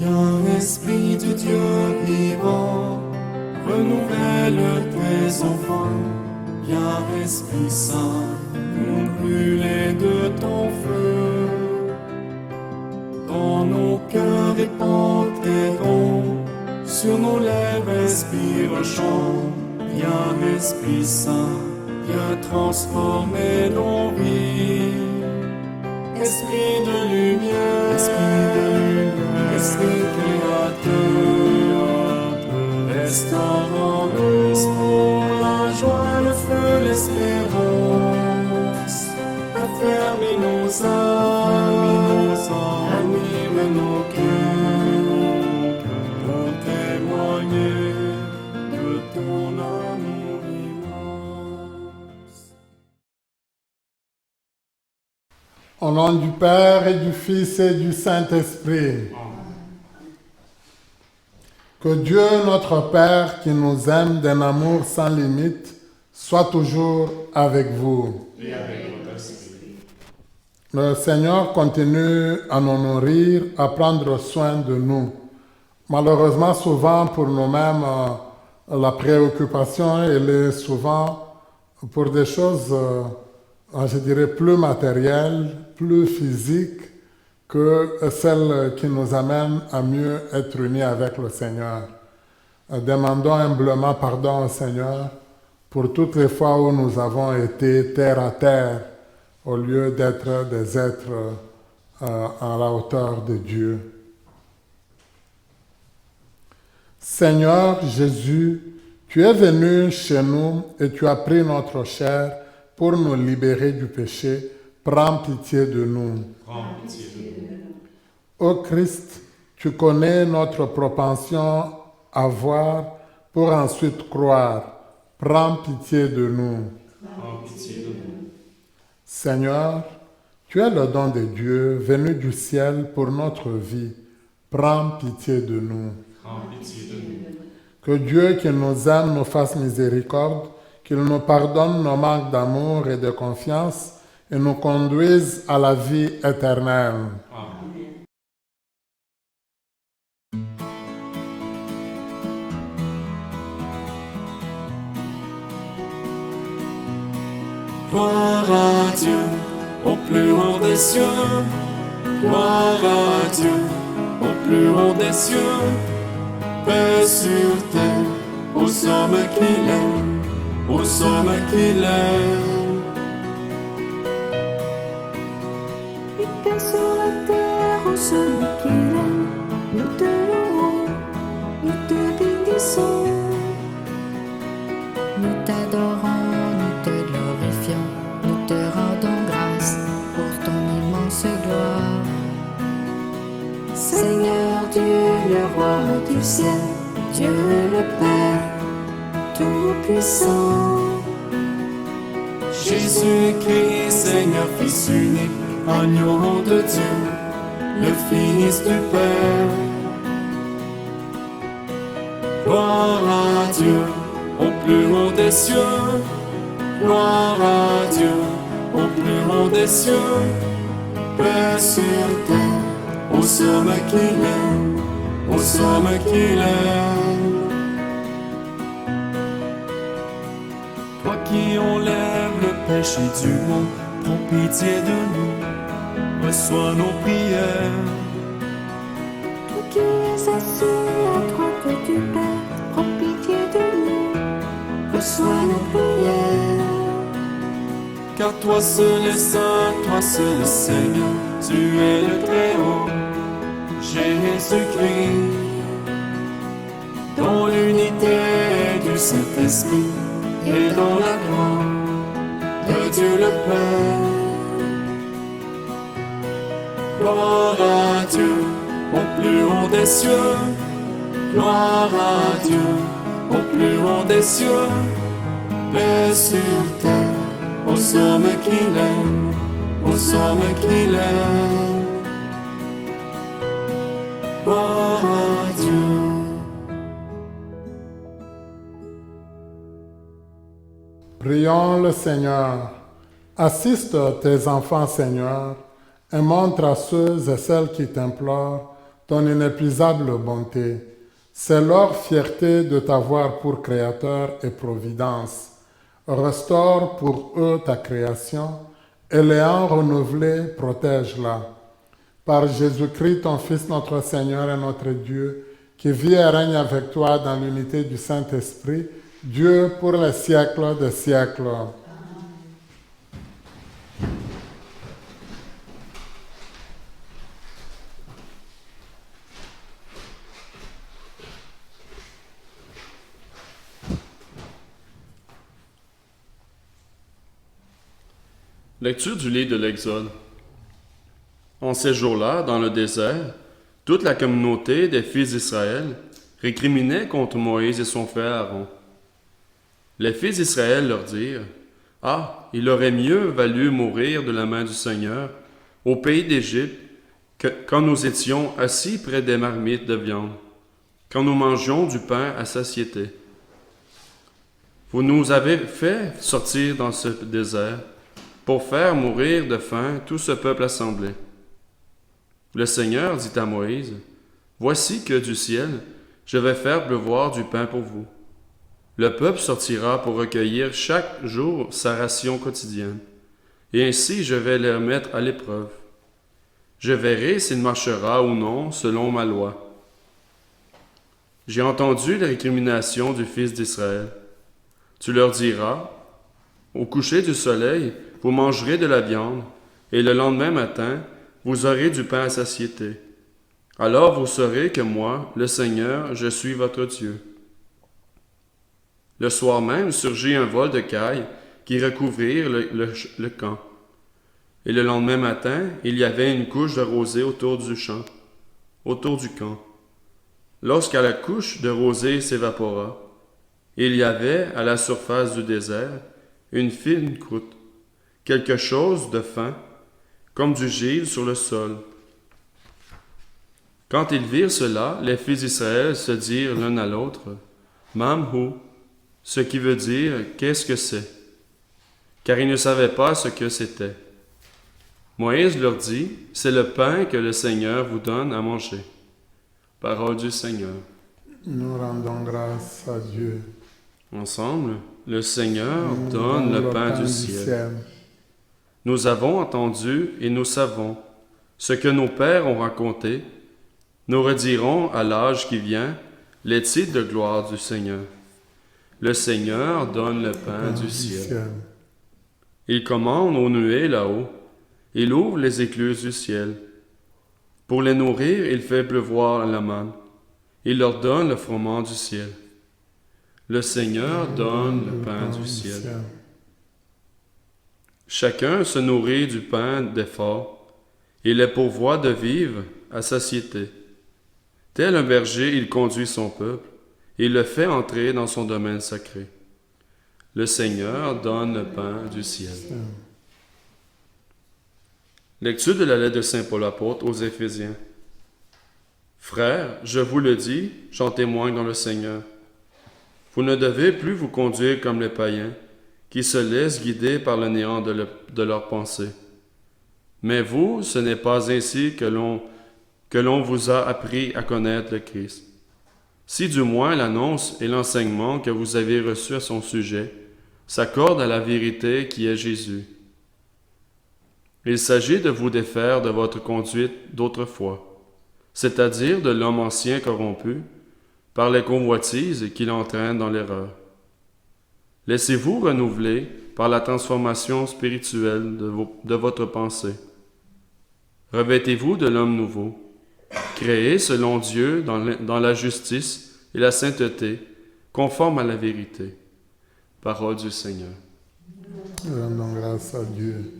Viens, Esprit de Dieu vivant, renouvelle tes enfants. Viens, Esprit Saint, nous brûler de ton feu. Dans nos cœurs répand tes dons, sur nos lèvres expire chant. Viens, Esprit Saint, viens transformer nos vies. Esprit de lumière, Esprit créateur, restaure en nous la joie, le feu, l'espérance. Affermis nos âmes, anime nos cœurs, pour témoigner de ton amour immense. Au nom du Père et du Fils et du Saint-Esprit. Que Dieu, notre Père, qui nous aime d'un amour sans limite, soit toujours avec vous. Et avec votre esprit. Le Seigneur continue à nous nourrir, à prendre soin de nous. Malheureusement, souvent pour nous-mêmes, la préoccupation, elle est souvent pour des choses, je dirais, plus matérielles, plus physiques, que celles qui nous amènent à mieux être unis avec le Seigneur. Demandons humblement pardon au Seigneur pour toutes les fois où nous avons été terre à terre au lieu d'être des êtres à la hauteur de Dieu. Seigneur Jésus, tu es venu chez nous et tu as pris notre chair pour nous libérer du péché. Prends pitié de nous. Prends pitié de nous. Ô Christ, tu connais notre propension à voir pour ensuite croire. Prends pitié de nous. Prends pitié de nous. Seigneur, tu es le don de Dieu venu du ciel pour notre vie. Prends pitié de nous. Prends pitié de nous. Que Dieu qui nous aime nous fasse miséricorde, qu'il nous pardonne nos manques d'amour et de confiance et nous conduise à la vie éternelle. Amen. Gloire à Dieu, au plus haut des cieux. Gloire à Dieu, au plus haut des cieux. Paix sur terre, aux hommes qu'il aime, aux hommes qu'il aime. Et paix sur la terre, aux hommes qu'il aime. Nous te louons, nous te bénissons. Nous t'adorons, nous te glorifions, nous te rendons grâce pour ton immense gloire. Seigneur Dieu, le roi du ciel, Dieu le Père, tout-puissant. Jésus-Christ, Seigneur, Fils unique, agneau de Dieu, le Fils du Père. Gloire à Dieu, au plus haut des cieux. Gloire à Dieu, au plus haut des cieux. Paix sur terre, aux hommes qu'il aime, aux hommes qu'il aime. Toi qui enlèves le péché du monde, prends pitié de nous, reçois nos prières. Toi qui es assis à droite du Père, prends pitié de nous, reçois nos prières. Car toi seul es saint, toi seul es Seigneur, tu es le Très-Haut, Jésus-Christ. Dans l'unité du Saint-Esprit et dans la gloire de Dieu le Père. Gloire à Dieu, au plus haut des cieux. Gloire à Dieu, au plus haut des cieux. Paix sur terre, aux hommes qu'il aime, aux hommes qu'il aime. Gloire à Dieu. Prions le Seigneur. Assiste tes enfants, Seigneur, et montre à ceux et celles qui t'implorent ton inépuisable bonté. C'est leur fierté de t'avoir pour Créateur et Providence. Restaure pour eux ta création et l'ayant renouvelée, protège-la. Par Jésus-Christ, ton Fils, notre Seigneur et notre Dieu, qui vit et règne avec toi dans l'unité du Saint-Esprit, Dieu pour les siècles des siècles. Lecture du livre de l'Exode. En ces jours-là, dans le désert, toute la communauté des fils d'Israël récriminait contre Moïse et son frère Aaron. Les fils d'Israël leur dirent, « Ah, il aurait mieux valu mourir de la main du Seigneur au pays d'Égypte quand nous étions assis près des marmites de viande, quand nous mangions du pain à satiété. Vous nous avez fait sortir dans ce désert pour faire mourir de faim tout ce peuple assemblé. » Le Seigneur dit à Moïse, « Voici que du ciel, je vais faire pleuvoir du pain pour vous. Le peuple sortira pour recueillir chaque jour sa ration quotidienne, et ainsi je vais les mettre à l'épreuve. Je verrai s'il marchera ou non selon ma loi. J'ai entendu les récriminations du fils d'Israël. Tu leur diras, au coucher du soleil, vous mangerez de la viande, et le lendemain matin, vous aurez du pain à satiété. Alors vous saurez que moi, le Seigneur, je suis votre Dieu. » Le soir même surgit un vol de cailles qui recouvrirent le camp. Et le lendemain matin, il y avait une couche de rosée autour du camp. Lorsque la couche de rosée s'évapora, il y avait à la surface du désert une fine croûte, quelque chose de fin, comme du givre sur le sol. Quand ils virent cela, les fils d'Israël se dirent l'un à l'autre, « Mamhu », ce qui veut dire « qu'est-ce que c'est ?» car ils ne savaient pas ce que c'était. Moïse leur dit, « C'est le pain que le Seigneur vous donne à manger. » Parole du Seigneur. Nous rendons grâce à Dieu. Ensemble, le Seigneur donne le pain du ciel. Nous avons entendu et nous savons ce que nos pères ont raconté. Nous redirons à l'âge qui vient les titres de gloire du Seigneur. Le Seigneur donne le pain du ciel. Il commande aux nuées là-haut. Il ouvre les écluses du ciel. Pour les nourrir, il fait pleuvoir la manne. Il leur donne le froment du ciel. Le Seigneur donne le pain du ciel. Chacun se nourrit du pain d'effort. Il les pourvoit de vivre à satiété. Tel un berger, il conduit son peuple. Il le fait entrer dans son domaine sacré. Le Seigneur donne le pain du ciel. Lecture de la lettre de Saint Paul apôtre aux Éphésiens. Frères, je vous le dis, j'en témoigne dans le Seigneur. Vous ne devez plus vous conduire comme les païens, qui se laissent guider par le néant de leurs pensées. Mais vous, ce n'est pas ainsi que l'on vous a appris à connaître le Christ. Si du moins l'annonce et l'enseignement que vous avez reçus à son sujet s'accordent à la vérité qui est Jésus. Il s'agit de vous défaire de votre conduite d'autrefois, c'est-à-dire de l'homme ancien corrompu, par les convoitises qui l'entraînent dans l'erreur. Laissez-vous renouveler par la transformation spirituelle de votre pensée. Revêtez-vous de l'homme nouveau, créé selon Dieu dans la justice et la sainteté, conforme à la vérité. Parole du Seigneur. Nous rendons grâce à Dieu.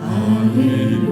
Alléluia.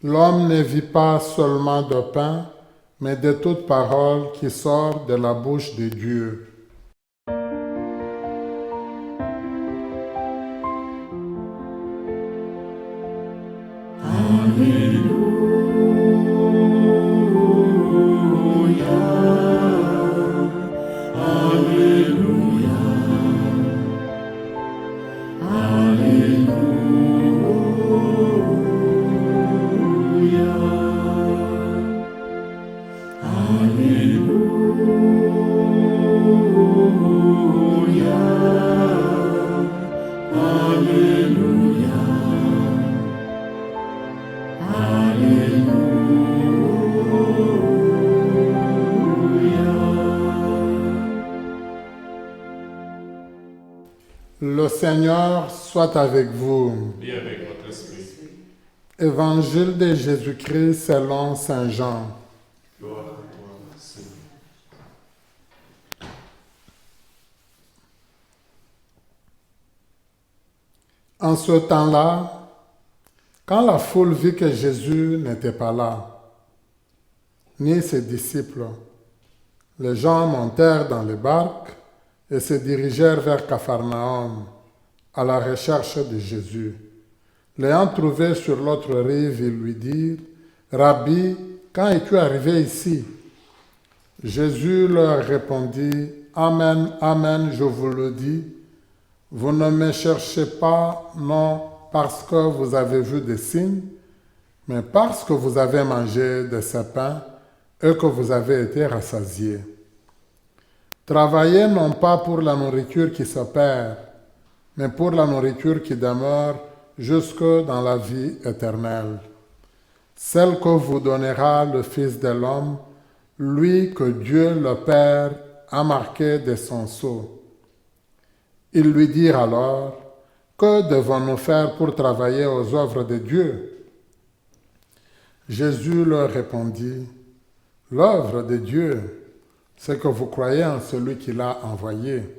L'homme ne vit pas seulement de pain, mais de toute parole qui sort de la bouche de Dieu. Le Seigneur soit avec vous. Et avec votre esprit. Évangile de Jésus-Christ selon Saint Jean. Gloire à toi, Seigneur. En ce temps-là, quand la foule vit que Jésus n'était pas là, ni ses disciples, les gens montèrent dans les barques et se dirigèrent vers Capharnaüm à la recherche de Jésus. L'ayant trouvé sur l'autre rive, ils lui dirent, « Rabbi, quand es-tu arrivé ici ?» Jésus leur répondit, « Amen, amen, je vous le dis, vous ne me cherchez pas, non parce que vous avez vu des signes, mais parce que vous avez mangé de ce pain et que vous avez été rassasiés. Travaillez non pas pour la nourriture qui se perd, mais pour la nourriture qui demeure jusque dans la vie éternelle. Celle que vous donnera le Fils de l'homme, lui que Dieu le Père a marqué de son sceau. » Ils lui dirent alors, « Que devons-nous faire pour travailler aux œuvres de Dieu ?» Jésus leur répondit, « L'œuvre de Dieu, c'est que vous croyez en celui qui l'a envoyé. »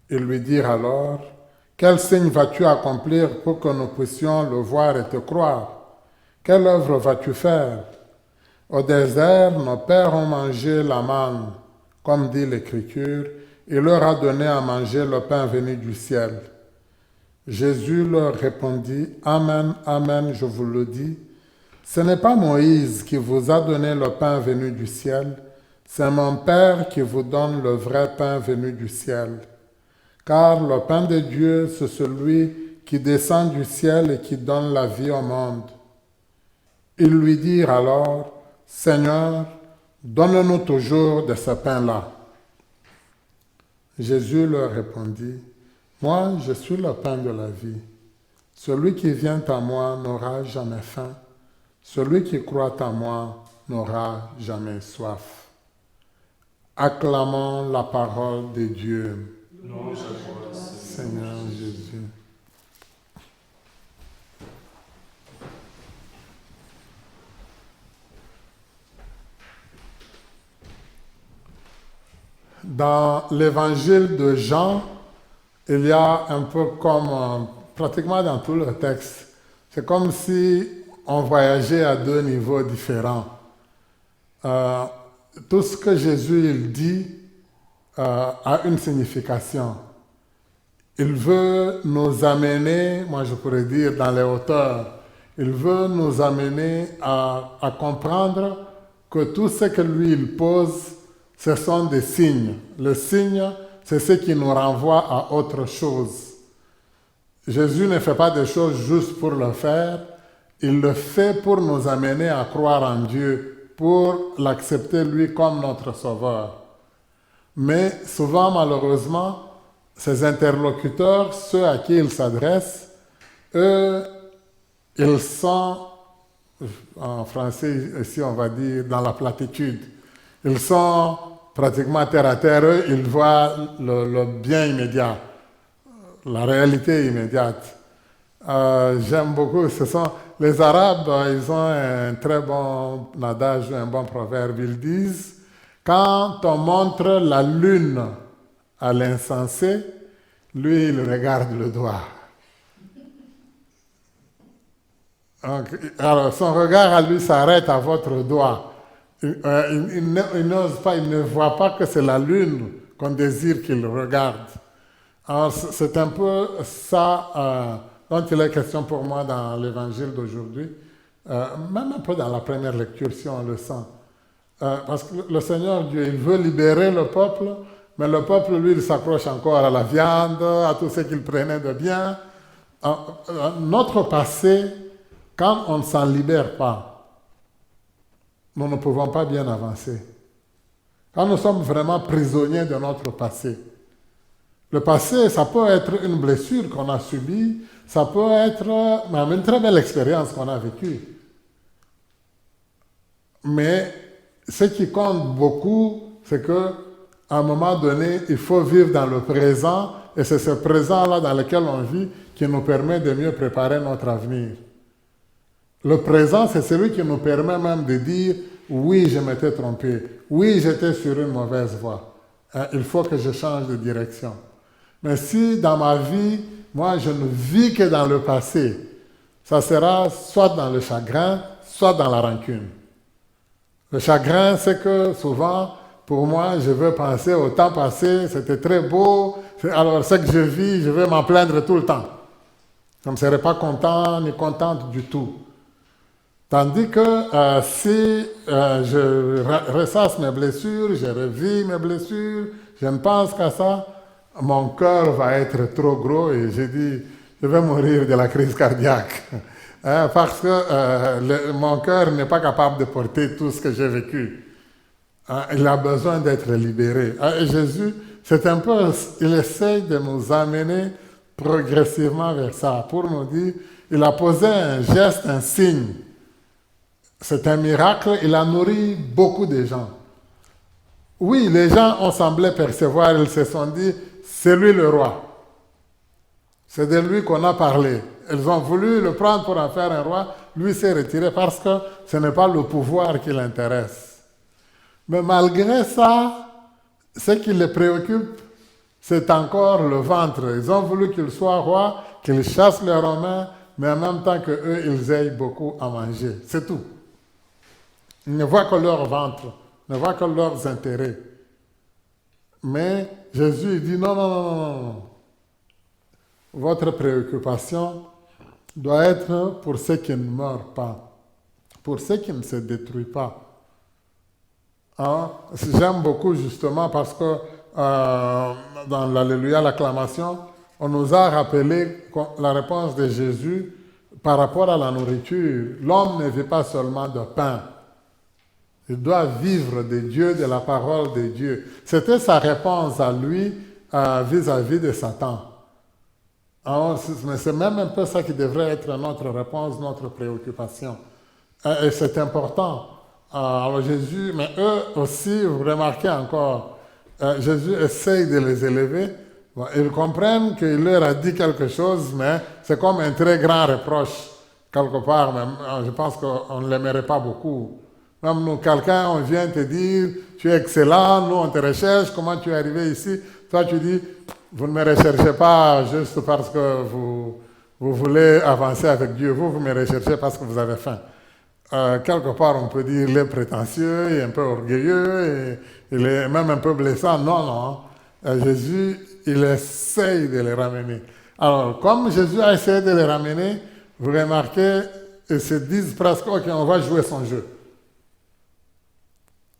Ils lui dirent alors, « Quel signe vas-tu accomplir pour que nous puissions le voir et te croire? Quelle œuvre vas-tu faire? Au désert, nos pères ont mangé la manne, comme dit l'Écriture, il leur a donné à manger le pain venu du ciel. » Jésus leur répondit, « Amen, amen, je vous le dis, ce n'est pas Moïse qui vous a donné le pain venu du ciel, c'est mon Père qui vous donne le vrai pain venu du ciel. Car le pain de Dieu, c'est celui qui descend du ciel et qui donne la vie au monde. » Ils lui dirent alors, « Seigneur, donne-nous toujours de ce pain-là. » Jésus leur répondit, « Moi, je suis le pain de la vie. Celui qui vient à moi n'aura jamais faim. Celui qui croit en moi n'aura jamais soif. » Acclamons la parole de Dieu. Louange à toi, Seigneur Jésus. Dans l'évangile de Jean, il y a un peu comme, pratiquement dans tout le texte, c'est comme si on voyageait à deux niveaux différents. Tout ce que Jésus il dit a une signification. Il veut nous amener, moi je pourrais dire dans les hauteurs, il veut nous amener à comprendre que tout ce que lui il pose, ce sont des signes. Le signe, c'est ce qui nous renvoie à autre chose. Jésus ne fait pas des choses juste pour le faire, il le fait pour nous amener à croire en Dieu, pour l'accepter lui comme notre sauveur. Mais souvent, malheureusement, ces interlocuteurs, ceux à qui il s'adresse, eux, ils sont, en français ici on va dire, dans la platitude. Ils sont pratiquement terre à terre, eux, ils voient le bien immédiat, la réalité immédiate. J'aime beaucoup, ce sont les Arabes, ils ont un très bon adage, un bon proverbe. Ils disent, quand on montre la lune à l'insensé, lui, il regarde le doigt. Alors, son regard à lui s'arrête à votre doigt. Il n'ose pas, il ne voit pas que c'est la lune qu'on désire qu'il regarde. Alors, c'est un peu ça dont il est question pour moi dans l'évangile d'aujourd'hui, même un peu dans la première lecture si on le sent. Parce que le Seigneur Dieu, il veut libérer le peuple, mais le peuple, lui, il s'accroche encore à la viande, à tout ce qu'il prenait de bien. Notre passé, quand on ne s'en libère pas, nous ne pouvons pas bien avancer. Quand nous sommes vraiment prisonniers de notre passé, le passé, ça peut être une blessure qu'on a subie, ça peut être même une très belle expérience qu'on a vécue. Mais ce qui compte beaucoup, c'est qu'à un moment donné, il faut vivre dans le présent, et c'est ce présent-là dans lequel on vit qui nous permet de mieux préparer notre avenir. Le présent, c'est celui qui nous permet même de dire « oui, je m'étais trompé, oui, j'étais sur une mauvaise voie, il faut que je change de direction ». Mais si dans ma vie, moi, je ne vis que dans le passé, ça sera soit dans le chagrin, soit dans la rancune. Le chagrin, c'est que souvent, pour moi, je veux penser au temps passé, c'était très beau, alors ce que je vis, je vais m'en plaindre tout le temps. Je ne serai pas content ni contente du tout. Tandis que si je ressasse mes blessures, je revis mes blessures, je ne pense qu'à ça, mon cœur va être trop gros et je dis, je vais mourir de la crise cardiaque. Parce que mon cœur n'est pas capable de porter tout ce que j'ai vécu. Il a besoin d'être libéré. Et Jésus, c'est un peu, il essaye de nous amener progressivement vers ça, pour nous dire, il a posé un geste, un signe. C'est un miracle, il a nourri beaucoup de gens. Oui, les gens ont semblé percevoir, ils se sont dit, c'est lui le roi. C'est de lui qu'on a parlé. Ils ont voulu le prendre pour en faire un roi, lui s'est retiré parce que ce n'est pas le pouvoir qui l'intéresse. Mais malgré ça, ce qui les préoccupe, c'est encore le ventre. Ils ont voulu qu'il soit roi, qu'il chasse les Romains, mais en même temps qu'eux, ils aient beaucoup à manger. C'est tout. Ils ne voient que leur ventre, ne voient que leurs intérêts. Mais Jésus dit non, non, non, non, non. Votre préoccupation doit être pour ceux qui ne meurent pas, pour ceux qui ne se détruisent pas. J'aime beaucoup justement parce que dans l'Alléluia, l'acclamation, on nous a rappelé la réponse de Jésus par rapport à la nourriture. L'homme ne vit pas seulement de pain. Il doit vivre de Dieu, de la parole de Dieu. C'était sa réponse à lui vis-à-vis de Satan. Mais c'est même un peu ça qui devrait être notre réponse, notre préoccupation. Et c'est important. Alors Jésus, mais eux aussi, vous remarquez encore, Jésus essaye de les élever. Bon, ils comprennent qu'il leur a dit quelque chose, mais c'est comme un très grand reproche, quelque part. Même, je pense qu'on ne l'aimerait pas beaucoup. Même nous, quelqu'un, on vient te dire, tu es excellent, nous on te recherche, comment tu es arrivé ici? Toi tu dis, vous ne me recherchez pas juste parce que vous voulez avancer avec Dieu, vous me recherchez parce que vous avez faim. Quelque part, on peut dire, il est prétentieux, il est un peu orgueilleux, et il est même un peu blessant. Non, non. Jésus, il essaye de les ramener. Alors, comme Jésus a essayé de les ramener, vous remarquez, ils se disent presque, ok, on va jouer son jeu.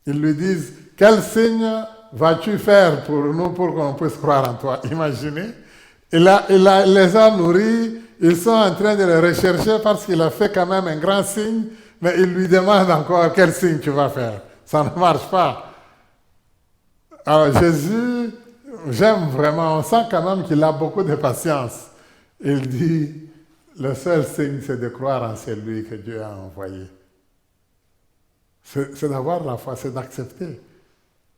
Ils lui disent, quel signe vas-tu faire pour nous, pour qu'on puisse croire en toi? Imaginez. Il les a nourris, ils sont en train de le rechercher parce qu'il a fait quand même un grand signe, mais il lui demande encore quel signe tu vas faire. Ça ne marche pas. Alors Jésus, j'aime vraiment, on sent quand même qu'il a beaucoup de patience. Il dit, le seul signe, c'est de croire en celui que Dieu a envoyé. C'est d'avoir la foi, c'est d'accepter.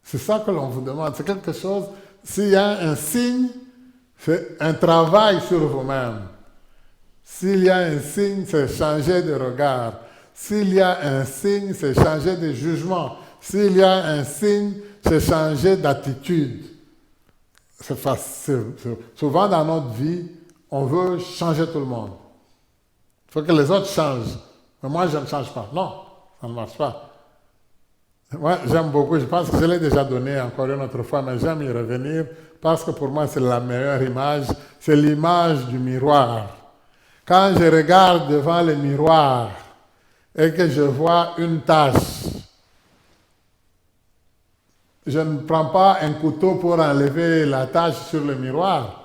C'est ça que l'on vous demande. C'est quelque chose, s'il y a un signe, c'est un travail sur vous-même. S'il y a un signe, c'est changer de regard. S'il y a un signe, c'est changer de jugement. S'il y a un signe, c'est changer d'attitude. C'est facile. Souvent dans notre vie, on veut changer tout le monde. faut que les autres changent. Mais moi, je ne change pas. Non, ça ne marche pas. Moi, j'aime beaucoup, je pense que je l'ai déjà donné encore une autre fois, mais j'aime y revenir parce que pour moi, c'est la meilleure image. C'est l'image du miroir. Quand je regarde devant le miroir et que je vois une tache, je ne prends pas un couteau pour enlever la tache sur le miroir.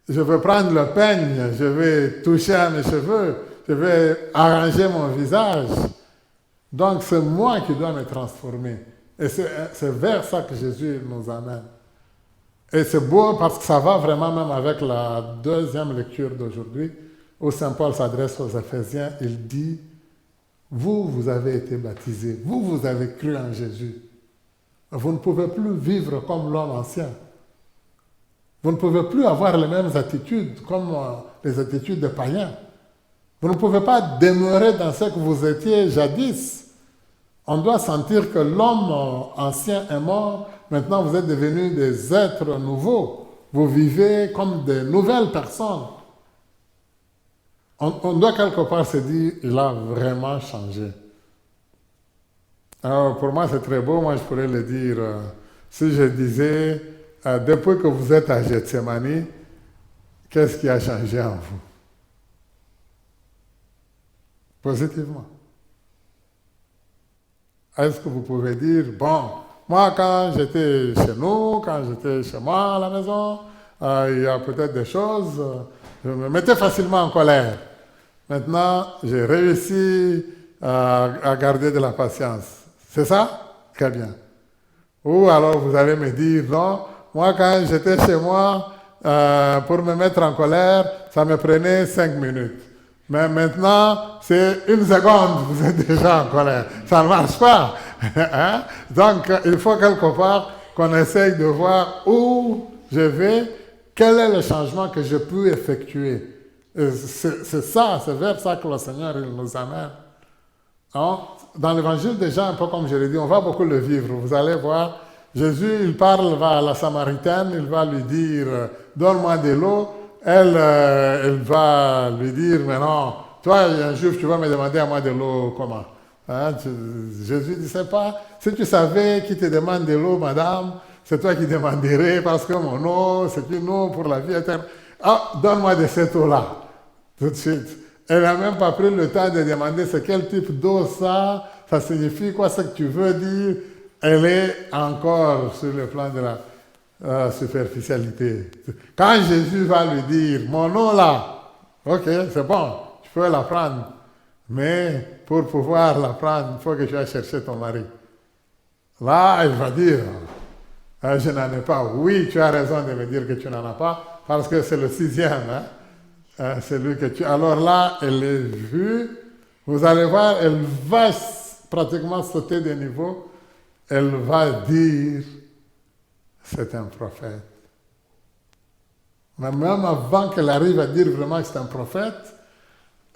Je veux prendre le peigne, je vais toucher à mes cheveux, je vais arranger mon visage. Donc c'est moi qui dois me transformer. Et c'est vers ça que Jésus nous amène. Et c'est beau parce que ça va vraiment même avec la deuxième lecture d'aujourd'hui, où Saint Paul s'adresse aux Éphésiens, il dit, vous avez été baptisés, vous avez cru en Jésus. Vous ne pouvez plus vivre comme l'homme ancien. Vous ne pouvez plus avoir les mêmes attitudes comme les attitudes des païens. Vous ne pouvez pas demeurer dans ce que vous étiez jadis. On doit sentir que l'homme ancien est mort. Maintenant, vous êtes devenus des êtres nouveaux. Vous vivez comme de nouvelles personnes. On doit quelque part se dire, il a vraiment changé. Alors, pour moi, c'est très beau. Moi, je pourrais le dire, si je disais, depuis que vous êtes à Gethsemane, qu'est-ce qui a changé en vous? Positivement. Est-ce que vous pouvez dire, bon, moi, quand j'étais chez nous, quand j'étais chez moi à la maison, il y a peut-être des choses, je me mettais facilement en colère. Maintenant, j'ai réussi à garder de la patience. C'est ça? Très bien. Ou alors vous allez me dire, non, moi quand j'étais chez moi, pour me mettre en colère, ça me prenait 5 minutes. Mais maintenant, c'est 1 seconde, vous êtes déjà en colère. Ça ne marche pas. Hein? Donc, il faut quelque part qu'on essaye de voir où je vais, quel est le changement que je peux effectuer. C'est ça, c'est vers ça que le Seigneur il nous amène. Alors, dans l'évangile, déjà, un peu comme je l'ai dit, on va beaucoup le vivre. Vous allez voir, Jésus, il parle à la Samaritaine, il va lui dire, donne-moi de l'eau. Elle va lui dire, mais non, toi, un juif, tu vas me demander à moi de l'eau comment? Hein, Jésus ne sait pas. Si tu savais qui te demande de l'eau, madame, c'est toi qui demanderais, parce que mon eau, c'est une eau pour la vie éternelle. Ah, donne-moi de cette eau-là, tout de suite. Elle n'a même pas pris le temps de demander c'est quel type d'eau ça signifie quoi, ce que tu veux dire. Elle est encore sur le plan de la superficialité. Quand Jésus va lui dire, mon eau là, ok, c'est bon, tu peux la prendre, mais pour pouvoir la prendre, il faut que tu ailles chercher ton mari. Là, il va dire, je n'en ai pas. Oui, tu as raison de me dire que tu n'en as pas, parce que c'est le 6e, hein? C'est lui que tu... Alors là, elle est vue. Vous allez voir, elle va pratiquement sauter de niveau. Elle va dire, c'est un prophète. Mais même avant qu'elle arrive à dire vraiment que c'est un prophète,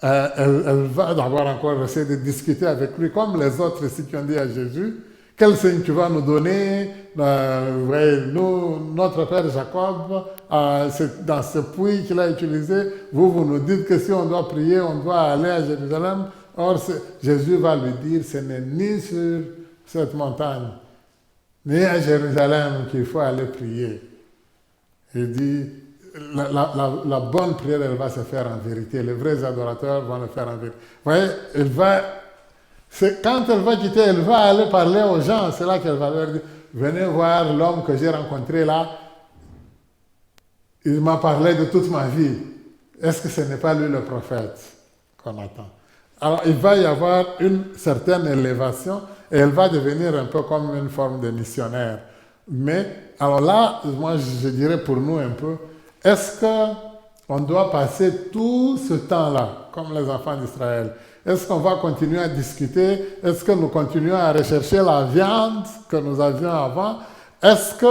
elle va d'abord encore essayer de discuter avec lui, comme les autres ici qui ont dit à Jésus, quel signe tu vas nous donner? Notre père Jacob, c'est dans ce puits qu'il a utilisé, vous nous dites que si on doit prier, on doit aller à Jérusalem. Or, Jésus va lui dire, ce n'est ni sur cette montagne, ni à Jérusalem qu'il faut aller prier. Il dit, la bonne prière, elle va se faire en vérité. Les vrais adorateurs vont le faire en vérité. Vous voyez, quand elle va quitter, elle va aller parler aux gens. C'est là qu'elle va leur dire, venez voir l'homme que j'ai rencontré là. Il m'a parlé de toute ma vie. Est-ce que ce n'est pas lui le prophète qu'on attend? Alors, il va y avoir une certaine élévation et elle va devenir un peu comme une forme de missionnaire. Mais, alors là, moi, je dirais pour nous un peu, est-ce qu'on doit passer tout ce temps-là, comme les enfants d'Israël? Est-ce qu'on va continuer à discuter? Est-ce que nous continuons à rechercher la viande que nous avions avant? Est-ce que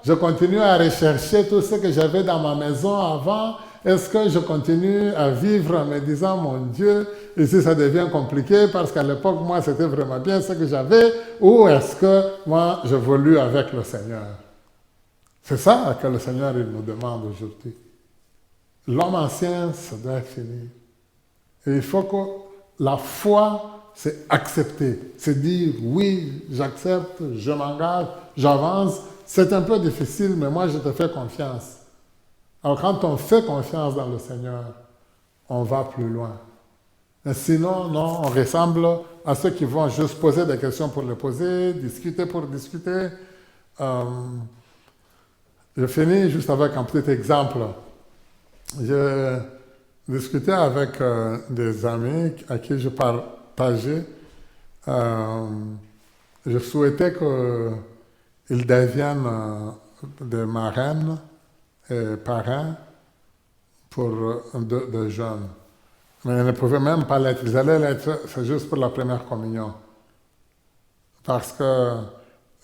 je continue à rechercher tout ce que j'avais dans ma maison avant? Est-ce que je continue à vivre en me disant, mon Dieu, ici ça devient compliqué parce qu'à l'époque, moi, c'était vraiment bien ce que j'avais? Ou est-ce que moi, j'évolue avec le Seigneur? C'est ça que le Seigneur il nous demande aujourd'hui. L'homme ancien, ça doit finir. Et il faut que la foi, c'est accepter. C'est dire, oui, j'accepte, je m'engage, j'avance. C'est un peu difficile, mais moi, je te fais confiance. Alors, quand on fait confiance dans le Seigneur, on va plus loin. Mais sinon, non, on ressemble à ceux qui vont juste poser des questions pour les poser, discuter pour discuter. Je finis juste avec un petit exemple. J'ai discuté avec des amis à qui je partageais. Je souhaitais qu'ils deviennent des marraines et parrains pour de jeunes. Mais ils ne pouvaient même pas l'être. Ils allaient l'être, c'est juste pour la première communion. Parce que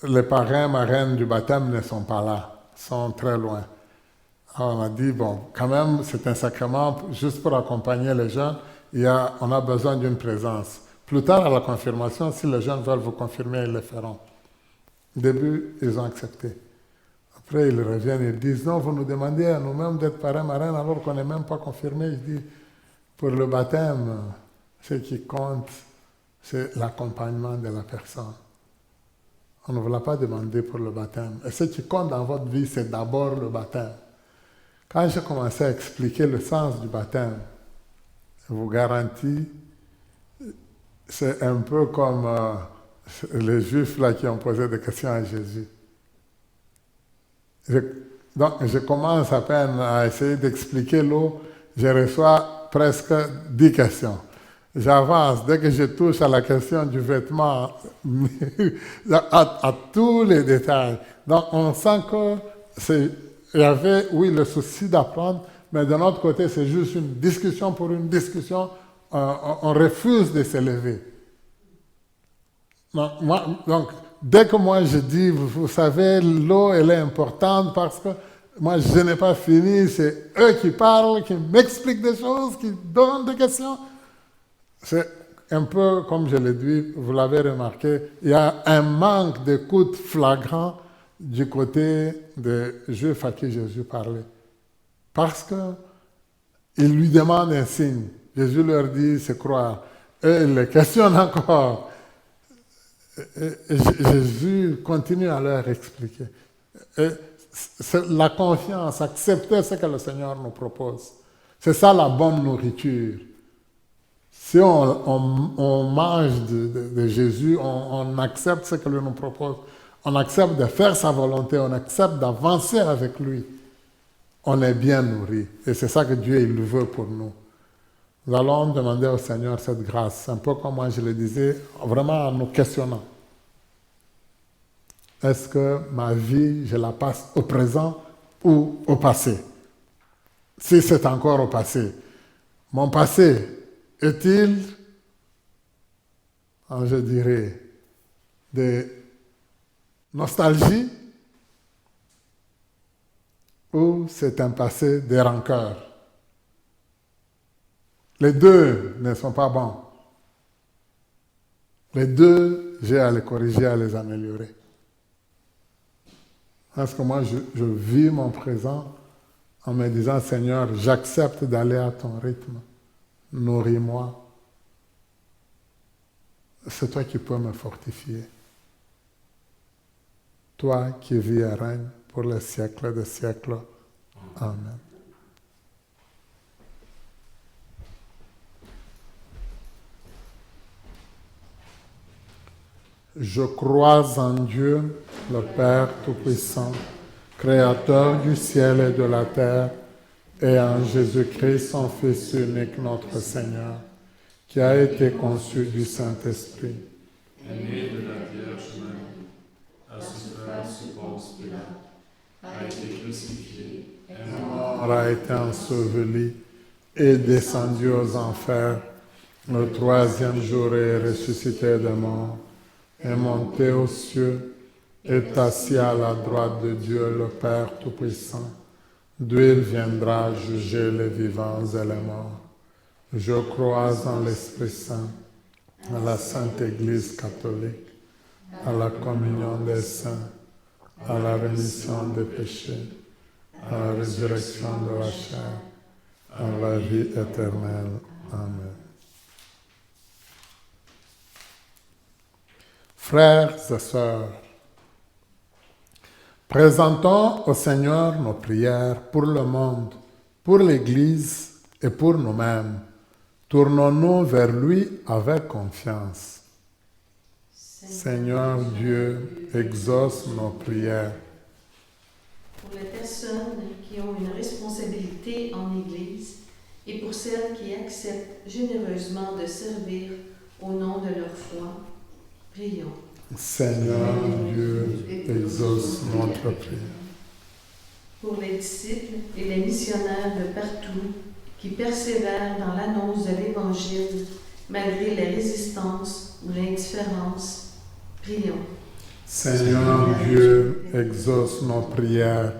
les parrains, marraines du baptême ne sont pas là, sont très loin. Alors on a dit, bon, quand même, c'est un sacrement juste pour accompagner les jeunes. On a besoin d'une présence. Plus tard, à la confirmation, si les jeunes veulent vous confirmer, ils le feront. Au début, ils ont accepté. Après, ils reviennent et disent, non, vous nous demandez à nous-mêmes d'être parrains, marraines, alors qu'on n'est même pas confirmés. Je dis, pour le baptême, ce qui compte, c'est l'accompagnement de la personne. On ne vous l'a pas demandé pour le baptême. Et ce qui compte dans votre vie, c'est d'abord le baptême. Quand j'ai commencé à expliquer le sens du baptême, je vous garantis, c'est un peu comme les Juifs là, qui ont posé des questions à Jésus. Donc, je commence à peine à essayer d'expliquer l'eau, je reçois presque 10 questions. J'avance, dès que je touche à la question du vêtement, à tous les détails. Donc, on sent qu'il y avait, oui, le souci d'apprendre, mais d'un autre côté, c'est juste une discussion pour une discussion. On refuse de s'élever. Donc, dès que moi je dis, vous savez, l'eau, elle est importante parce que moi, je n'ai pas fini, c'est eux qui parlent, qui m'expliquent des choses, qui donnent des questions. C'est un peu, comme je l'ai dit, vous l'avez remarqué, il y a un manque d'écoute flagrant du côté des Juifs à qui Jésus parlait. Parce qu'ils lui demandent un signe. Jésus leur dit, c'est croire. Et ils les questionnent encore. Et Jésus continue à leur expliquer. Et c'est la confiance, accepter ce que le Seigneur nous propose. C'est ça la bonne nourriture. Si on mange de Jésus, on accepte ce qu'il nous propose, on accepte de faire sa volonté, on accepte d'avancer avec lui, on est bien nourri. Et c'est ça que Dieu il veut pour nous. Nous allons demander au Seigneur cette grâce, un peu comme moi je le disais, vraiment en nous questionnant. Est-ce que ma vie, je la passe au présent ou au passé? Si c'est encore au passé, mon passé est-il, je dirais, de nostalgie ou c'est un passé de rancœur? Les deux ne sont pas bons. Les deux, j'ai à les corriger, à les améliorer. Parce que moi, je vis mon présent en me disant, Seigneur, j'accepte d'aller à ton rythme. Nourris-moi. C'est toi qui peux me fortifier. Toi qui vis et règnes pour les siècles des siècles. Amen. Je crois en Dieu, le Père Tout-Puissant, Créateur du ciel et de la terre, et en Jésus-Christ, son Fils unique, notre Seigneur, qui a été conçu du Saint-Esprit, Né de la Vierge Marie, a souffert sous Ponce Pilate, a été crucifié, est mort, a été enseveli et descendu aux enfers. Le troisième jour est ressuscité des morts, est monté aux cieux, est assis à la droite de Dieu le Père Tout-Puissant, d'où il viendra juger les vivants et les morts. Je crois en l'Esprit Saint, à la Sainte Église catholique, à la communion des saints, à la rémission des péchés, à la résurrection de la chair, à la vie éternelle. Amen. frères et sœurs, présentons au Seigneur nos prières pour le monde, pour l'Église et pour nous-mêmes. Tournons-nous vers lui avec confiance. Seigneur Dieu, exauce nos prières. Pour les personnes qui ont une responsabilité en Église et pour celles qui acceptent généreusement de servir au nom de leur foi, prions. Seigneur Dieu, exauce notre prière. Pour les disciples et les missionnaires de partout qui persévèrent dans l'annonce de l'Évangile malgré les résistances ou l'indifférence, prions. Seigneur Dieu, exauce nos prières.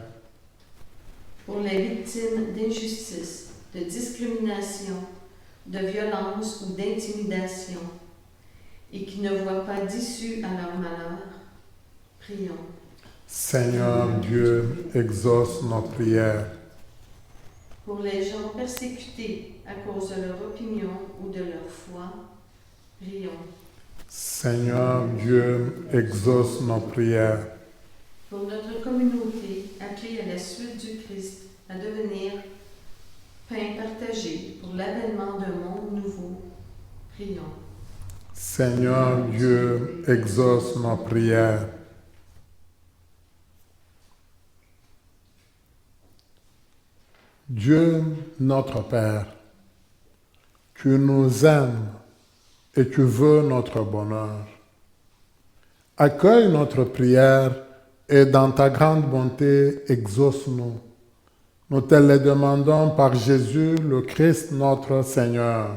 Pour les victimes d'injustice, de discrimination, de violence ou d'intimidation et qui ne voient pas d'issue à leur malheur, prions. Seigneur Dieu, exauce nos prières. Pour les gens persécutés à cause de leur opinion ou de leur foi, prions. Seigneur Dieu, exauce nos prières. Pour notre communauté appelée à la suite du Christ à devenir pain partagé pour l'avènement d'un monde nouveau, prions. Seigneur Dieu, exauce nos prières. Dieu notre Père, tu nous aimes et tu veux notre bonheur. Accueille notre prière et dans ta grande bonté, exauce-nous. Nous te le demandons par Jésus, le Christ notre Seigneur.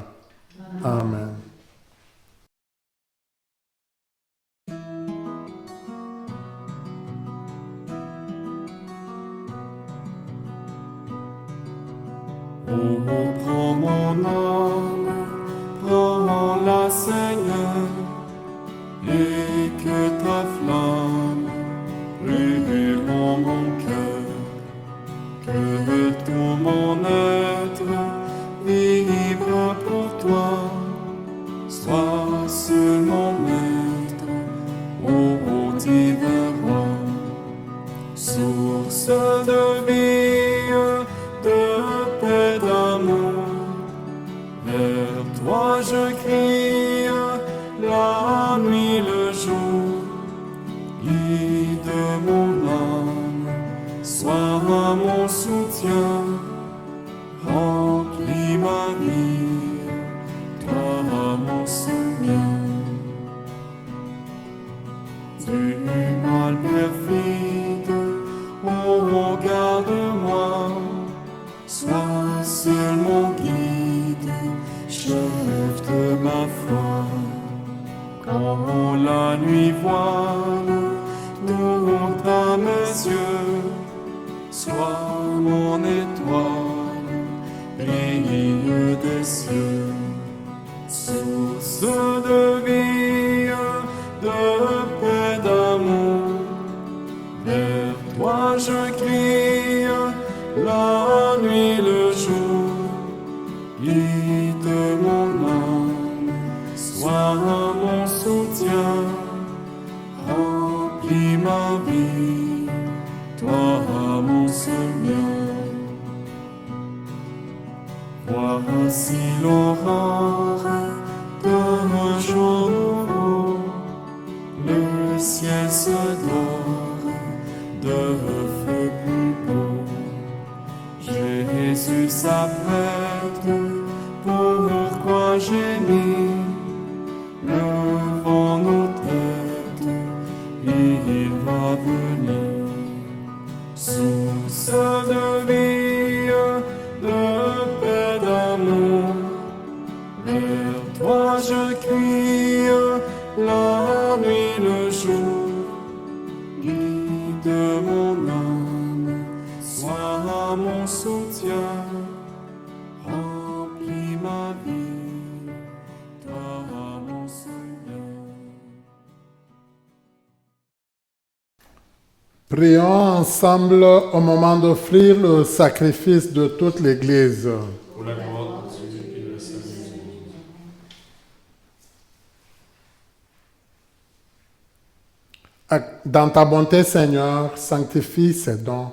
Amen. Oh, prends mon âme, prends-la, Seigneur, et que ta flamme brûle en mon cœur, que tout mon être vibre pour toi, sois seulement maître, ô divin roi, source de vie, de paix, d'amour. Vers toi je crie, la nuit, le jour. Guide mon âme, sois mon soutien. Remplis ma vie, toi mon Seigneur. Du mal perfide, oh, garde-moi. Sois seul mon guide, chef de ma foi. Quand la nuit voile tout à mes yeux, sois mon étoile, brille des cieux. Source de vie, de paix, d'amour, vers toi je crie, la nuit, le jour. Guide mon âme, sois mon soutien. Remplis ma vie, toi mon Seigneur. Voici l'aurore d'un jour nouveau, le ciel se dore de feu plus beau. Jésus s'apprête, pourquoi gémir? Levons nos têtes, il va venir. Source de vie, de paix, d'amour, vers toi je crie, la nuit, le jour. Guide mon âme, sois mon soutien, remplis ma vie, toi mon Seigneur. Prions ensemble au moment d'offrir le sacrifice de toute l'Église. Pour la gloire de Dieu et le salut du monde. Dans ta bonté, Seigneur, sanctifie ces dons.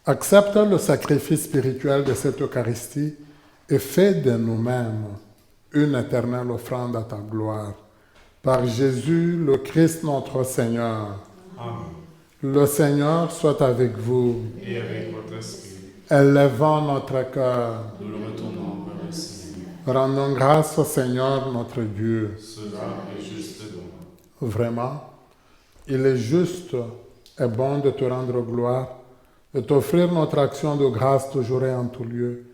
Accepte le sacrifice spirituel de cette Eucharistie et fais de nous-mêmes une éternelle offrande à ta gloire. Par Jésus, le Christ notre Seigneur. Amen. Le Seigneur soit avec vous. Et avec votre esprit, Élevons notre cœur. nous le retournons vers le Seigneur. Rendons grâce au Seigneur notre Dieu. Cela est juste donc. Vraiment, il est juste et bon de te rendre gloire, de t'offrir notre action de grâce toujours et en tout lieu.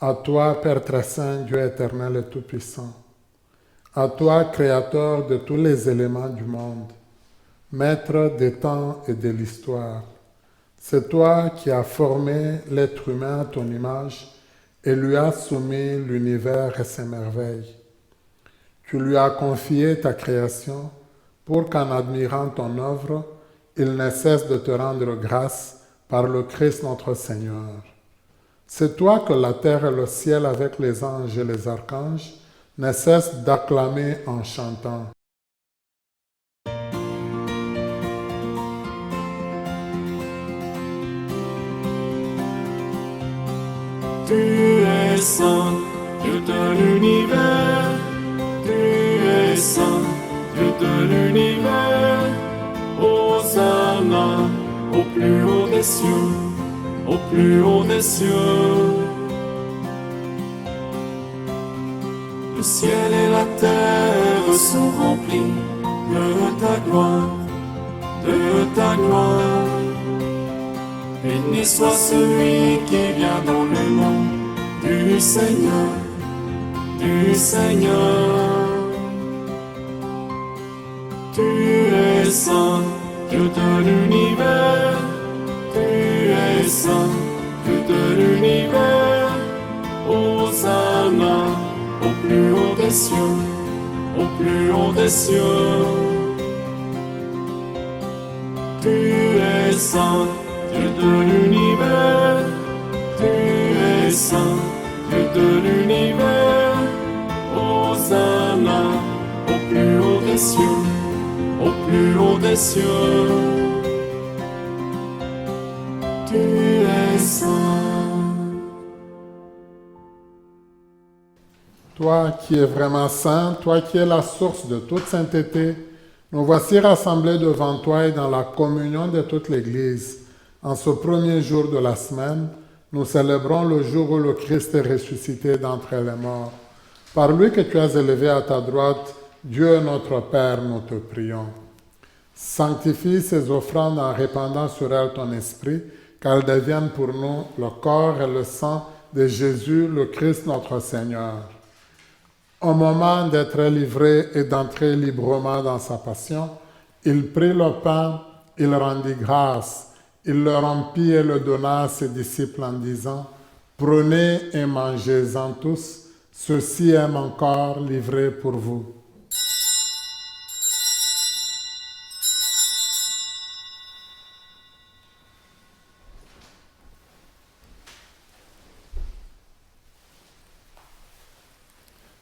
À toi, Père très saint, Dieu éternel et tout-puissant. À toi, Créateur de tous les éléments du monde, Maître des temps et de l'histoire. C'est toi qui as formé l'être humain à ton image et lui as soumis l'univers et ses merveilles. Tu lui as confié ta création pour qu'en admirant ton œuvre, il ne cesse de te rendre grâce par le Christ notre Seigneur. C'est toi que la terre et le ciel avec les anges et les archanges ne cessent d'acclamer en chantant. Tu es saint, Dieu de l'univers. Tu es saint, Dieu de l'univers. Hosanna au plus haut des cieux, au plus haut des cieux. Le ciel et la terre sont remplis de ta gloire, de ta gloire. Béni soit celui qui vient dans le nom du Seigneur, du Seigneur. Tu es saint, Dieu de l'univers. Tu es saint, Dieu de l'univers. Hosanna au plus haut des cieux, au plus haut des cieux. Tu es saint, Dieu de l'univers, tu es saint, Dieu de l'univers. Hosanna au plus haut des cieux, au plus haut des cieux. Tu es saint. Toi qui es vraiment saint, toi qui es la source de toute sainteté, nous voici rassemblés devant toi et dans la communion de toute l'Église. En ce premier jour de la semaine, nous célébrons le jour où le Christ est ressuscité d'entre les morts. Par lui que tu as élevé à ta droite, Dieu notre Père, nous te prions. Sanctifie ces offrandes en répandant sur elles ton esprit, qu'elles deviennent pour nous le corps et le sang de Jésus, le Christ notre Seigneur. Au moment d'être livré et d'entrer librement dans sa passion, il prit le pain, il rendit grâce. Il le rompit et le donna à ses disciples en disant, « Prenez et mangez-en tous, ceci est mon corps livré pour vous. »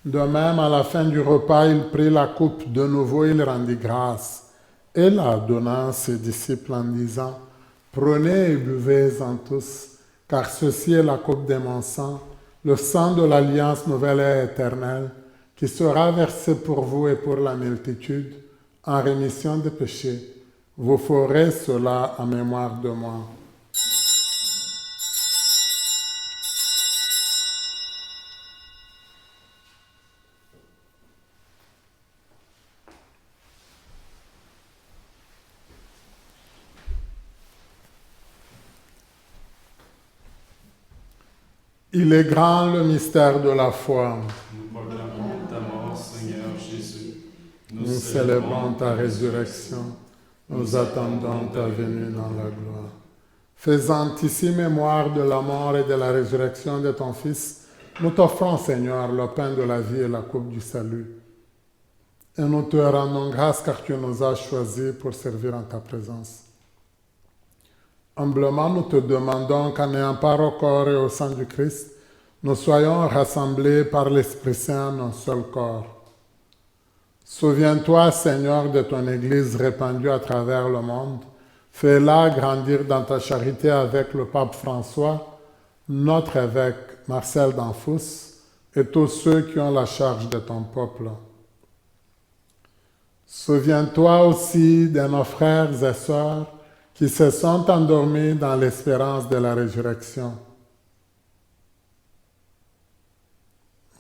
De même, à la fin du repas, il prit la coupe de nouveau, il rendit grâce, et la donna à ses disciples en disant, « Prenez et buvez-en tous, car ceci est la coupe de mon sang, le sang de l'alliance nouvelle et éternelle, qui sera versé pour vous et pour la multitude, en rémission des péchés. Vous ferez cela en mémoire de moi. » Il est grand le mystère de la foi. Nous proclamons ta mort, Seigneur Jésus. Nous célébrons ta résurrection. Nous attendons ta venue dans la gloire. Faisant ici mémoire de la mort et de la résurrection de ton Fils, nous t'offrons, Seigneur, le pain de la vie et la coupe du salut. Et nous te rendons grâce car tu nous as choisis pour servir en ta présence. Humblement, nous te demandons qu'en ayant part au corps et au sang du Christ, nous soyons rassemblés par l'Esprit Saint en un seul corps. Souviens-toi, Seigneur, de ton Église répandue à travers le monde. Fais-la grandir dans ta charité avec le pape François, notre évêque Marcel d'Anfous et tous ceux qui ont la charge de ton peuple. Souviens-toi aussi de nos frères et sœurs qui se sont endormis dans l'espérance de la résurrection.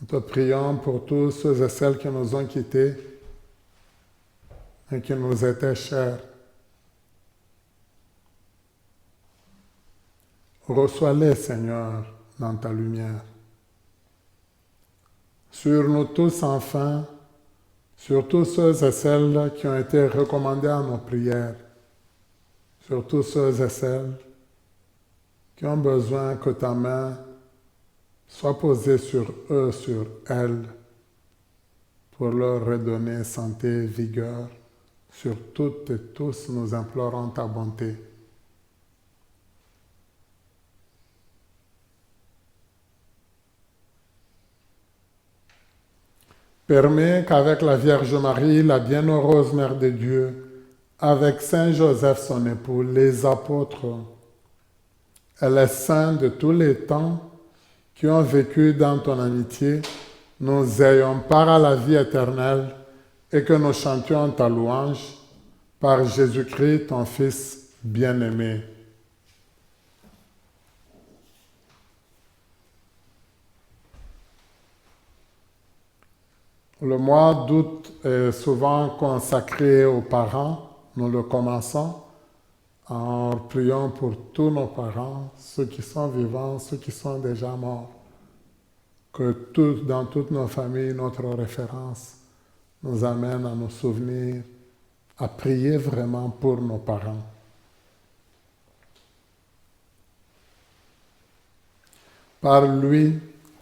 Nous te prions pour tous ceux et celles qui nous ont quittés et qui nous étaient chers. Reçois-les, Seigneur, dans ta lumière. Sur nous tous, enfin, sur tous ceux et celles qui ont été recommandés à nos prières, sur tous ceux et celles qui ont besoin que ta main soit posée sur eux, sur elles, pour leur redonner santé, vigueur. Sur toutes et tous, nous implorons ta bonté. Permets qu'avec la Vierge Marie, la bienheureuse Mère de Dieu, avec Saint Joseph son époux, les apôtres et les saints de tous les temps qui ont vécu dans ton amitié, nous ayons part à la vie éternelle et que nous chantions ta louange par Jésus-Christ, ton Fils bien-aimé. Le mois d'août est souvent consacré aux parents. Nous le commençons en priant pour tous nos parents, ceux qui sont vivants, ceux qui sont déjà morts. Que dans toutes nos familles, notre référence nous amène à nous souvenir, à prier vraiment pour nos parents. Par lui,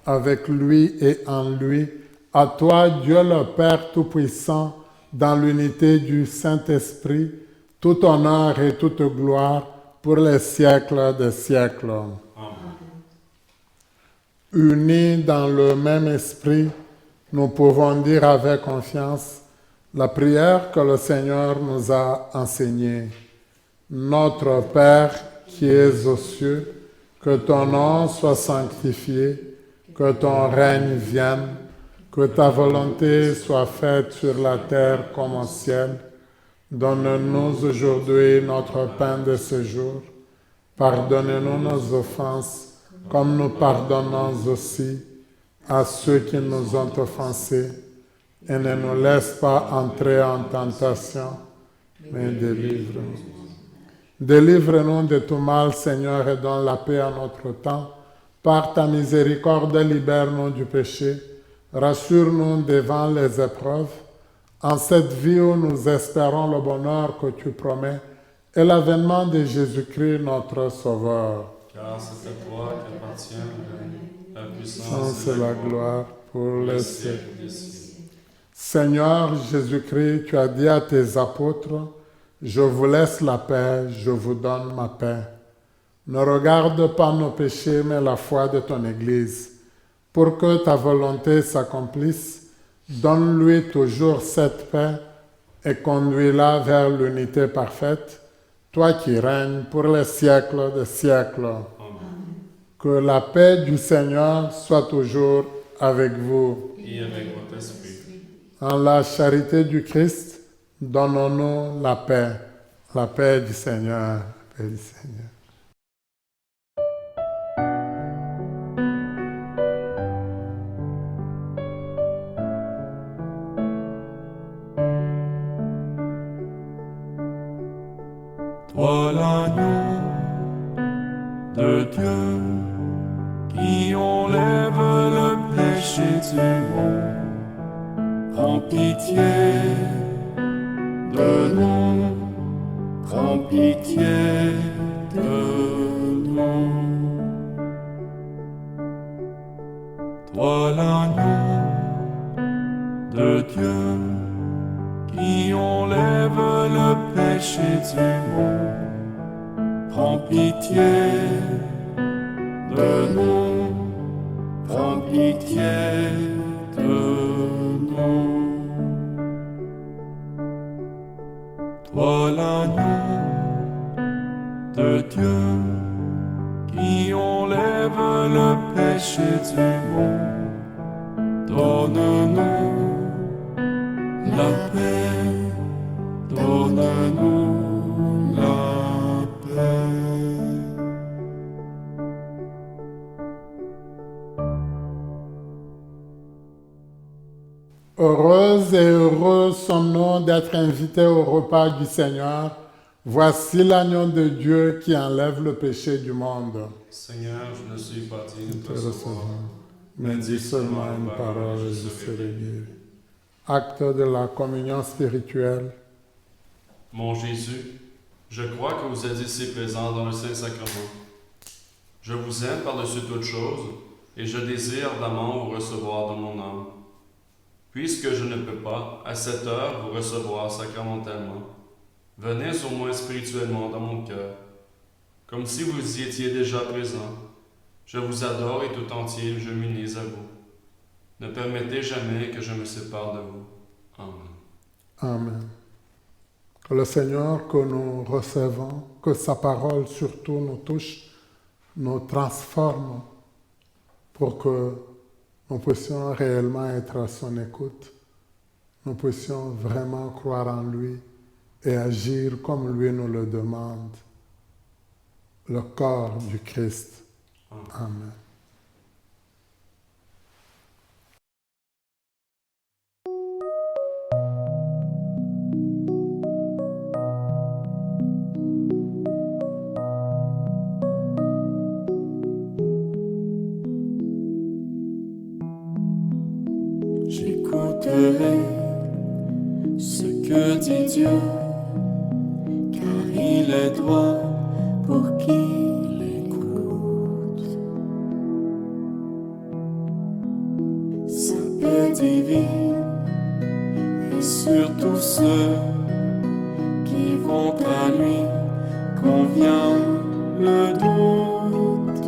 avec lui et en lui, à toi, Dieu le Père Tout-Puissant, dans l'unité du Saint-Esprit, tout honneur et toute gloire pour les siècles des siècles. Amen. Unis dans le même esprit, nous pouvons dire avec confiance la prière que le Seigneur nous a enseignée. Notre Père qui es aux cieux, que ton nom soit sanctifié, que ton règne vienne, que ta volonté soit faite sur la terre comme au ciel. Donne-nous aujourd'hui notre pain de ce jour. Pardonne-nous nos offenses, comme nous pardonnons aussi à ceux qui nous ont offensés. Et ne nous laisse pas entrer en tentation, mais délivre-nous. Délivre-nous de tout mal, Seigneur, et donne la paix à notre temps. Par ta miséricorde, libère-nous du péché. Rassure-nous devant les épreuves, en cette vie où nous espérons le bonheur que tu promets et l'avènement de Jésus-Christ, notre Sauveur. Car c'est à toi qu'appartient la Puissance puissance et la gloire pour les siècles. des siècles. Seigneur Jésus-Christ, tu as dit à tes apôtres, « Je vous laisse la paix, je vous donne ma paix. » Ne regarde pas nos péchés, mais la foi de ton Église. Pour que ta volonté s'accomplisse, donne-lui toujours cette paix et conduis-la vers l'unité parfaite, toi qui règnes pour les siècles des siècles. Amen. Que la paix du Seigneur soit toujours avec vous. Et avec votre esprit. En la charité du Christ, donnons-nous la paix du Seigneur. La paix du Seigneur. Toi l'agneau de Dieu qui enlève le péché du monde, prends pitié de nous, prends pitié de nous. Toi l'agneau de Dieu qui enlève le péché du monde, prends pitié de nous, prends pitié de nous. Dieu qui enlève le péché du monde. Donne-nous la paix, donne-nous la paix. Heureuse et heureux sommes-nous d'être invités au repas du Seigneur. Voici l'agneau de Dieu qui enlève le péché du monde. Seigneur, je ne suis pas digne de Te te recevoir, recevons. Mais dis seulement une parole et je serai guéri. Acte de la communion spirituelle. Mon Jésus, je crois que vous êtes ici présent dans le Saint-Sacrement. Je vous aime par-dessus toute chose et je désire ardemment vous recevoir dans mon âme. Puisque je ne peux pas, à cette heure, vous recevoir sacramentellement, venez au moins spirituellement dans mon cœur, comme si vous y étiez déjà présent. Je vous adore et tout entier je m'unis à vous. Ne permettez jamais que je me sépare de vous. Amen. Amen. Que le Seigneur que nous recevons, que sa parole surtout nous touche, nous transforme pour que nous puissions réellement être à son écoute. Nous puissions vraiment croire en lui et agir comme lui nous le demande. Le corps du Christ. Amen. J'écouterai ce que dit Dieu, car il est droit pour qui l'écoute. Sa paix divine et surtout ceux qui vont à lui convient le doute.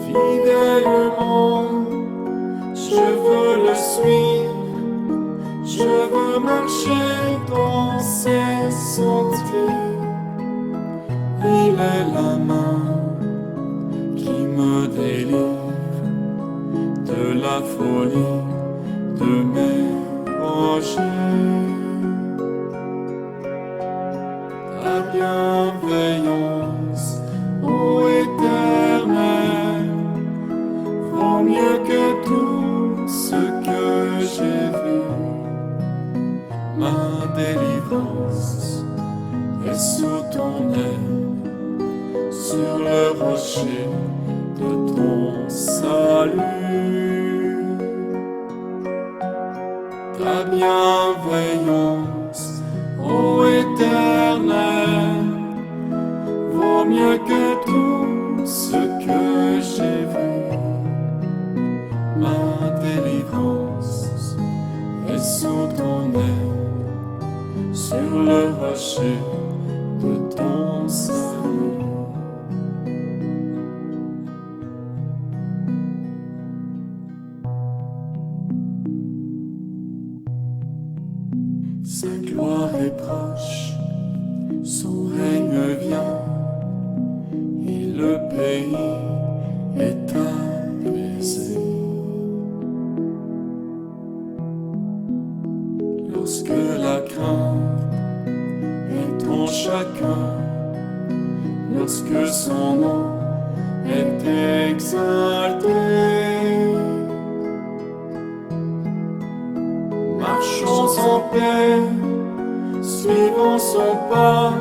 Fidèlement, je veux le suivre, je veux marcher dans ses sentiers. Il est la main qui me délivre de la folie de mes projets. Ta bienveillance, ô Éternel, vaut mieux que tout ce que j'ai vu. Ma délivrance est sous ton aile, sur le rocher de ton salut. Ta bienveillance, ô Éternel, vaut mieux que tout ce que j'ai vu. Ma délivrance est sous ton aile, sur le rocher de ton salut. Sa gloire est proche, son règne vient, et le pays est apaisé. Lorsque la crainte est en chacun, lorsque son nom est exalté, marchons en paix, suivons son pas,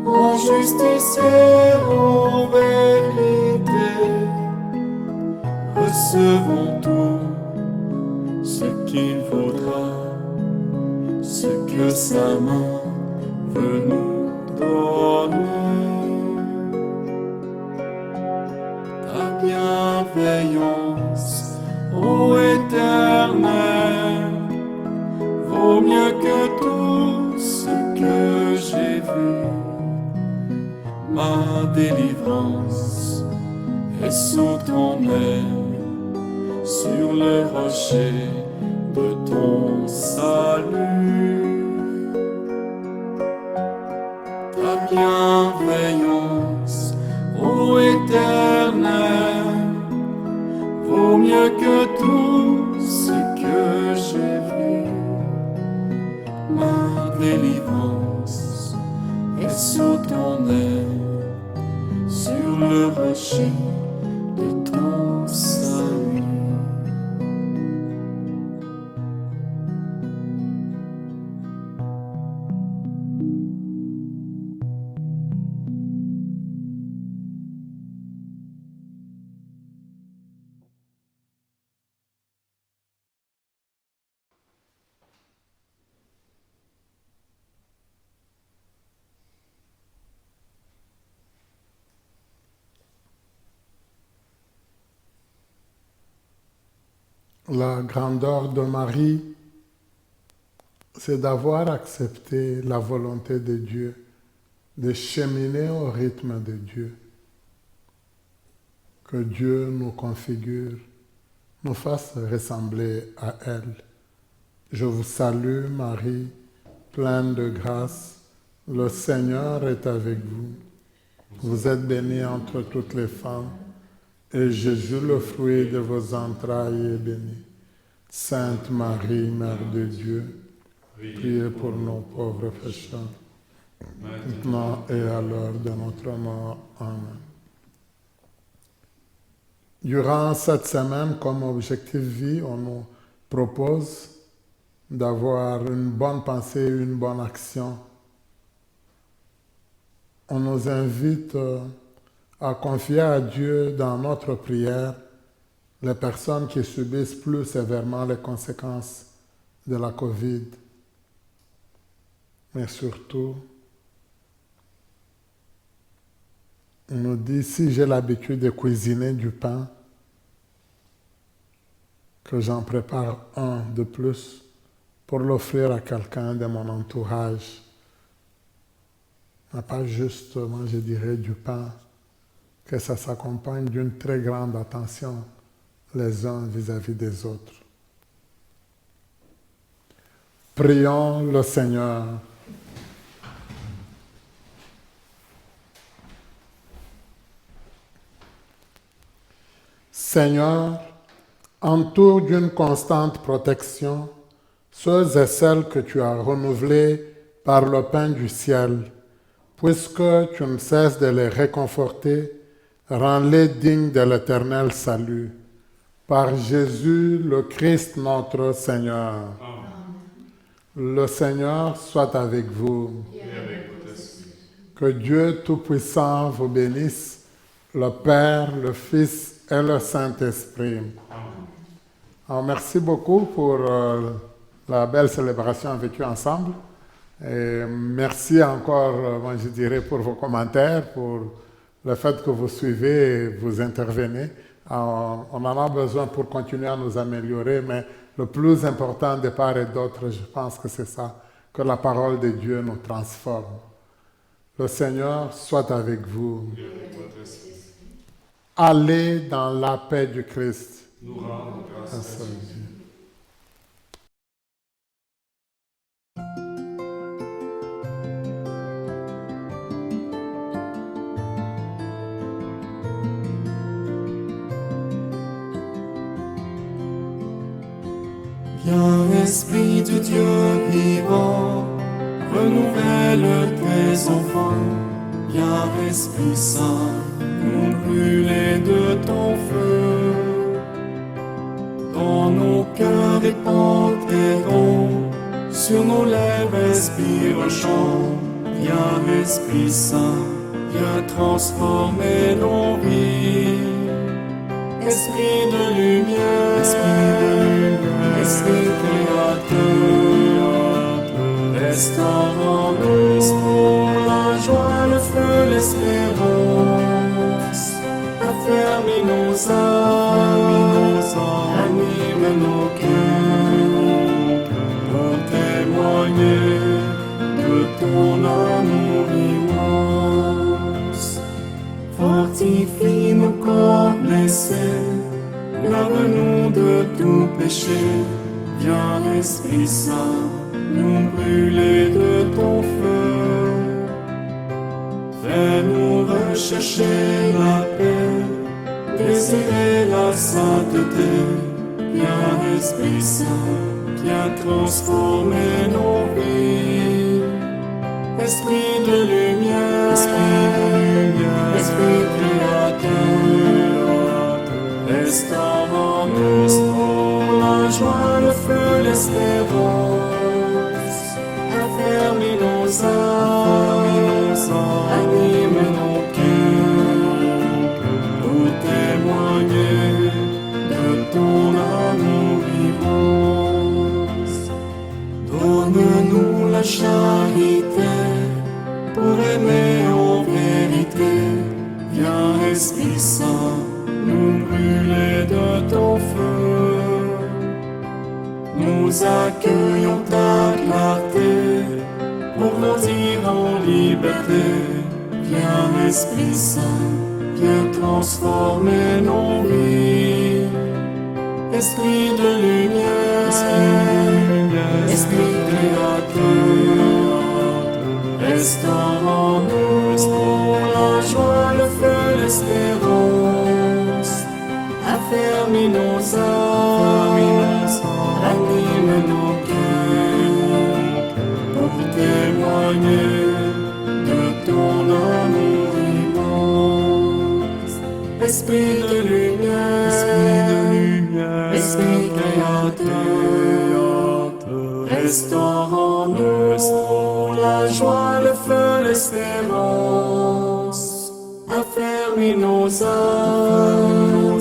en justice et en vérité. Recevons tout ce qu'il faudra, ce que sa main veut nous donner. Ta bienveillance, ô Éternel, vaut mieux que tout ce que j'ai vu. Ma délivrance est sous ton aile, sur le rocher de ton salut. bienveillance, ô Éternel, vaut mieux que tout ce que j'ai vu. Ma délivrance est sous ton aile, sur le rocher de ton salut. La grandeur de Marie, c'est d'avoir accepté la volonté de Dieu, de cheminer au rythme de Dieu. Que Dieu nous configure, nous fasse ressembler à elle. Je vous salue Marie, pleine de grâce, le Seigneur est avec vous. Vous êtes bénie entre toutes les femmes, et Jésus, le fruit de vos entrailles, est béni. Sainte Marie, Mère de Dieu, priez pour nos pauvres pécheurs, maintenant et à l'heure de notre mort. Amen. Durant cette semaine, comme objectif vie, on nous propose d'avoir une bonne pensée, une bonne action. On nous invite à confier à Dieu dans notre prière les personnes qui subissent plus sévèrement les conséquences de la COVID. Mais surtout, on nous dit, si j'ai l'habitude de cuisiner du pain, que j'en prépare un de plus pour l'offrir à quelqu'un de mon entourage. Pas juste, moi je dirais, du pain, que ça s'accompagne d'une très grande attention les uns vis-à-vis des autres. Prions le Seigneur. Seigneur, entoure d'une constante protection ceux et celles que tu as renouvelés par le pain du ciel. Puisque tu ne cesses de les réconforter, rends-les dignes de l'éternel salut. Par Jésus, le Christ notre Seigneur. Amen. Le Seigneur soit avec vous. Et avec votre esprit. Que Dieu Tout-Puissant vous bénisse, le Père, le Fils et le Saint-Esprit. Alors, merci beaucoup pour la belle célébration vécue ensemble. Et merci encore, moi je dirais, pour vos commentaires, pour le fait que vous suivez et vous intervenez. Alors, on en a besoin pour continuer à nous améliorer, mais le plus important de part et d'autre, je pense que c'est ça, que la parole de Dieu nous transforme. Le Seigneur soit avec vous. Allez dans la paix du Christ. Nous rendons grâce à Dieu. Viens, Esprit de Dieu vivant, renouvelle tes enfants. Viens, Esprit Saint, nous brûler de ton feu. Dans nos cœurs répand tes dons, sur nos lèvres respire chant. Viens, Esprit Saint, viens transformer nos vies. Esprit de lumière, Esprit créateur, restaurant-nous pour la joie, le feu, l'espérance. Affermis nos âmes, anime nos cœurs, pour témoigner de ton amour immense. Fortifie nos corps blessés, lave-nous de tout péché. Viens, Esprit Saint, nous brûler de ton feu. Fais-nous rechercher la paix, désirer la sainteté. Viens Esprit Saint, viens transformer nos vies. Esprit de lumière, Esprit créateur, restaure en nous la joie, le feu, l'espérance. Affermis nos âmes, anime nos cœurs, pour témoigner de ton amour immense. Donne-nous la charité pour aimer en vérité. Viens Esprit Saint, nous brûler de ton feu. Nous accueillons ta clarté pour grandir en liberté. Viens Esprit Saint, viens transformer nos vies. Esprit de lumière, Esprit créateur, restaure en nous la joie, le feu, l'espérance. Affermis nos âmes, anime nos cœurs, pour témoigner de ton amour immense. Esprit de lumière, Esprit créateur, restaure en nous la joie, le feu, l'espérance. Affermis nos âmes,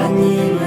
anime